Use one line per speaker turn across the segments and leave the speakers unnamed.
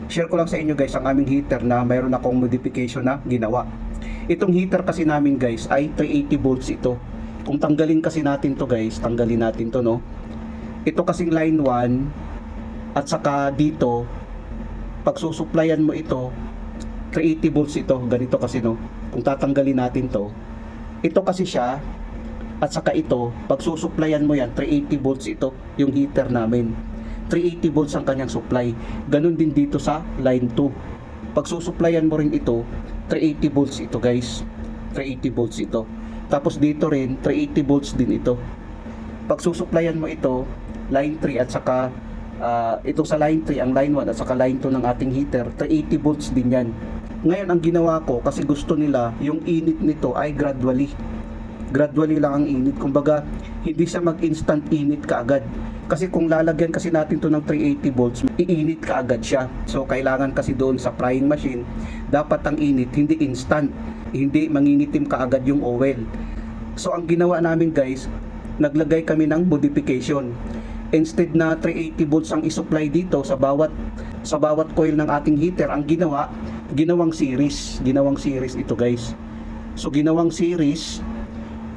share ko lang sa inyo guys ang aming heater na mayroon akong modification na ginawa. Itong heater kasi namin guys ay 380 volts ito. Kung tanggalin kasi natin to guys, tanggalin natin to, no. Ito kasing line 1 at saka dito pag susuplayan mo ito 380 volts ito, ganito kasi, no. Kung tatanggalin natin to, ito kasi siya at saka ito, pag susuplayan mo yan 380 volts ito, yung heater namin 380 volts ang kanyang supply. Ganun din dito sa line 2. Pag susuplayan mo rin ito, 380 volts ito guys. 380 volts ito. Tapos dito rin, 380 volts din ito. Pag susuplayan mo ito, line 3 at saka ito sa line 3, ang line 1 at saka line 2 ng ating heater, 380 volts din yan. Ngayon ang ginawa ko, kasi gusto nila, yung init nito ay gradually lang ang init. Kumbaga, hindi siya mag-instant init kaagad. Kasi kung lalagyan kasi natin to ng 380 volts, iinit kaagad siya. So, kailangan kasi doon sa frying machine, dapat ang init, hindi instant. Hindi mangingitim kaagad yung oil. So, ang ginawa namin guys, naglagay kami ng modification. Instead na 380 volts ang isupply dito sa bawat coil ng ating heater, ang ginawang series ito guys. So, ginawang series.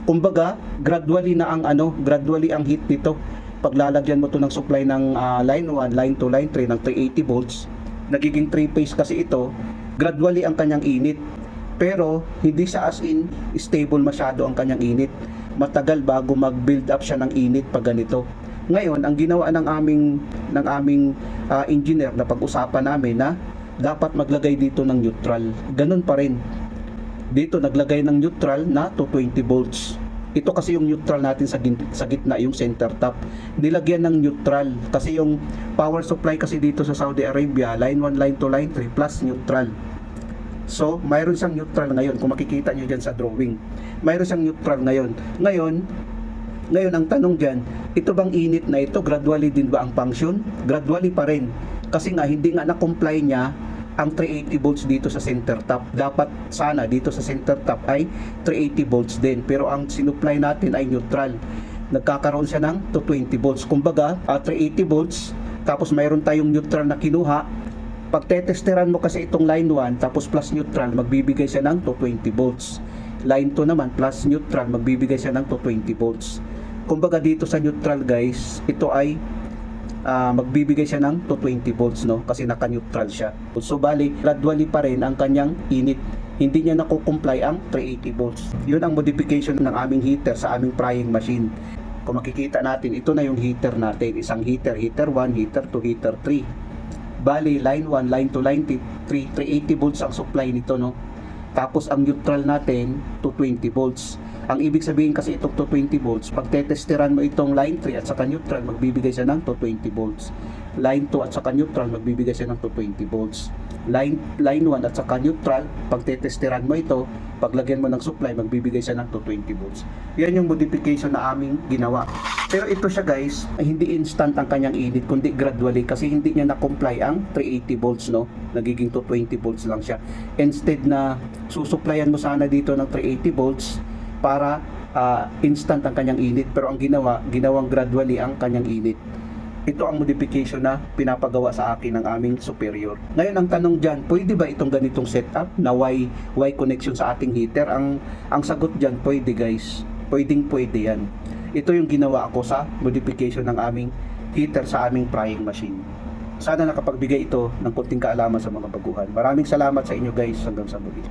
Kumbaga, gradually ang heat nito. Pag lalagyan mo to ng supply ng line 1, line 2, line 3 ng 380 volts, nagiging 3 phase kasi ito, gradually ang kanyang init. Pero hindi siya as in stable masyado ang kanyang init. Matagal bago mag-build up siya ng init pag ganito. Ngayon, ang ginawa ng aming engineer na pag-usapan namin na dapat maglagay dito ng neutral. Ganun pa rin. Dito naglagay ng neutral na 220 volts. Ito kasi yung neutral natin sa gitna, yung center top. Nilagyan ng neutral kasi yung power supply kasi dito sa Saudi Arabia, line 1, line 2, line 3 plus neutral. So, mayroon siyang neutral ngayon. Kung makikita nyo dyan sa drawing, mayroon siyang neutral ngayon. Ngayon ang tanong dyan, ito bang init na ito, gradually din ba ang function? Gradually pa rin. Kasi nga, hindi nga na-comply niya ang 380 volts dito sa center top. Dapat sana dito sa center top ay 380 volts din. Pero ang sinupply natin ay neutral. Nagkakaroon siya ng 220 volts. Kumbaga, 380 volts, tapos mayroon tayong neutral na kinuha. Pag tetesteran mo kasi itong line 1, tapos plus neutral, magbibigay siya ng 220 volts. Line 2 naman, plus neutral, magbibigay siya ng 220 volts. Kumbaga dito sa neutral guys, ito ay magbibigay siya ng 220 volts, no? Kasi naka-neutral siya. So bali, gradually pa rin ang kanyang init. Hindi niya nakukomply ang 380 volts. Yun ang modification ng aming heater sa aming frying machine. Kung makikita natin, ito na yung heater natin. Isang heater 1, heater 2, heater 3. Bali, line 1, line 2, line 3, 380 volts ang supply nito, no? Tapos ang neutral natin, 220 volts. Ang ibig sabihin kasi itong 220 volts, pag tetesteran mo itong line 3 at saka neutral, magbibigay siya ng 220 volts. Line 2 at saka neutral, magbibigay siya ng 220 volts. Line 1 at saka neutral, pag tetesteran mo ito, paglagyan mo ng supply, magbibigay siya ng 220 volts. Yan yung modification na aming ginawa. Pero ito siya guys, ay hindi instant ang kanyang init, kundi gradually kasi hindi niya na-comply ang 380 volts, no? Nagiging 220 volts lang siya. Instead na susuplayan mo sana dito ng 380 volts, para instant ang kanyang init, pero ang ginawang gradually ang kanyang init. Ito ang modification na pinapagawa sa akin ng aming superior. Ngayon ang tanong dyan, pwede ba itong ganitong setup na Y connection sa ating heater? Ang sagot dyan, pwede guys. Pwede yan. Ito yung ginawa ko sa modification ng aming heater sa aming frying machine. Sana nakapagbigay ito ng konting kaalaman sa mga baguhan. Maraming salamat sa inyo guys. Hanggang sa muli.